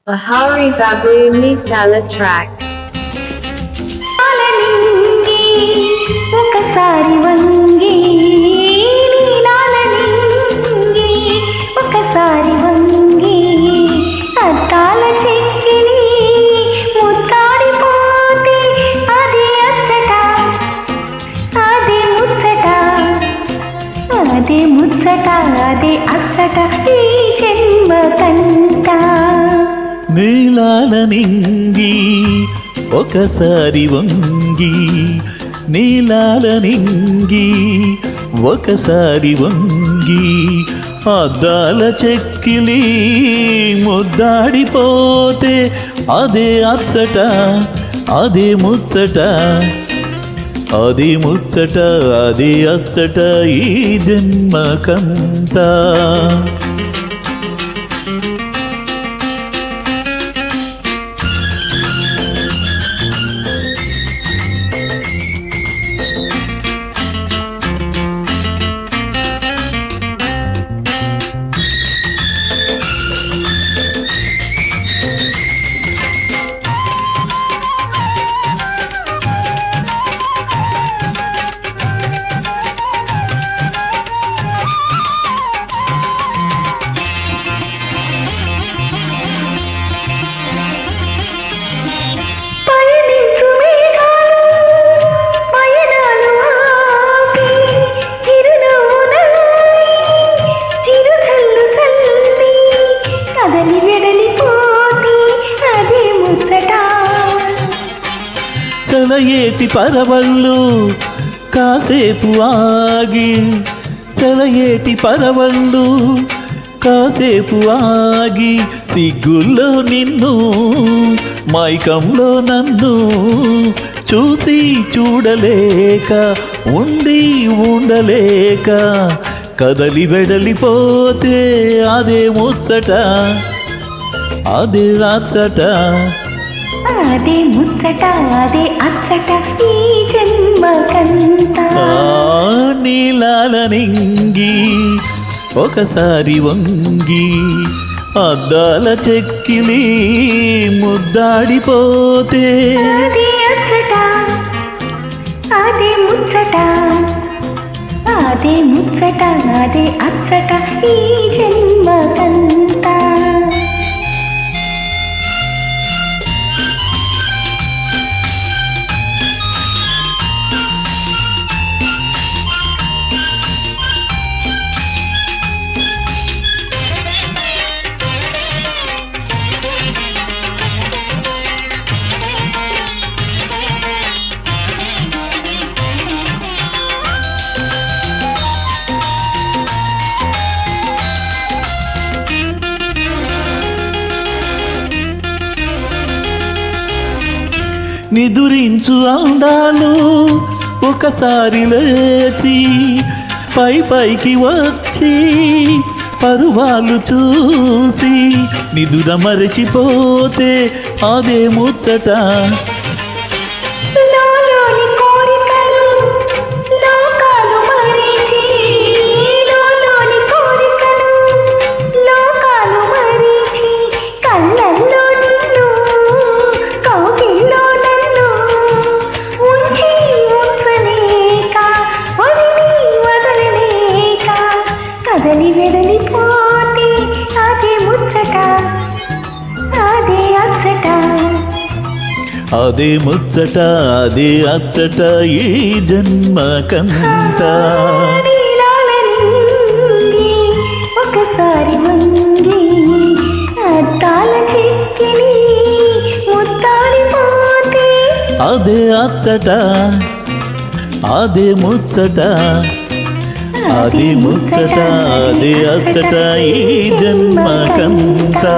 Bahari Babu Salad track. ఒకసారి వంగి నీలాలనింగి ఒకసారి వంగి అద్దాల చెక్కిలి ముద్దాడిపోతే అది అచ్చట అదే ముచ్చట అదే ముచ్చట అదే అచ్చట ఈ జన్మకంట నీలాలనింగి ఒకసారి వంగి నీలాలనింగి ఒకసారి వంగి అద్దాల చెక్కిలి ముద్దాడిపోతే అదే అచ్చట అదే ముచ్చట అదే ముచ్చట అదే అచ్చట ఈ జన్మకంతా సెలయేటి పరవళ్ళు కాసేపు ఆగి సెలయేటి పరవళ్ళు కాసేపు ఆగి సిగ్గుల్లో నిన్ను మైకంలో నన్ను చూసి చూడలేక ఉండి ఉండలేక కదలి వెడలిపోతే అదే ముచ్చట అదే అచ్చట అదే ముచ్చట అదే అచ్చట ఈ జన్మకంత నీలాలనింగి ఒకసారి వంగి అద్దాల చెక్కిలి ముద్దాడిపోతే అదే అచ్చట అదే ముచ్చట అదే ముచ్చట అదే అచ్చట ఈ జన్మకంత నిదురించు అందాలు ఒకసారి లేచి పై పైకి వచ్చి పరువాలు చూసి నిదుర మరచిపోతే అదే ముచ్చట వెడలిపోతే అదే ముచ్చట అదే అచ్చట అదే ముచ్చట అదే అచ్చట ఈ జన్మకంత ఒకసారి వంగి అద్దాల చెక్కిలి ముద్దాడిపోతే అదే అచ్చట అదే ముచ్చట అదే ముచ్చట అదే అచ్చట ఈ జన్మకంతా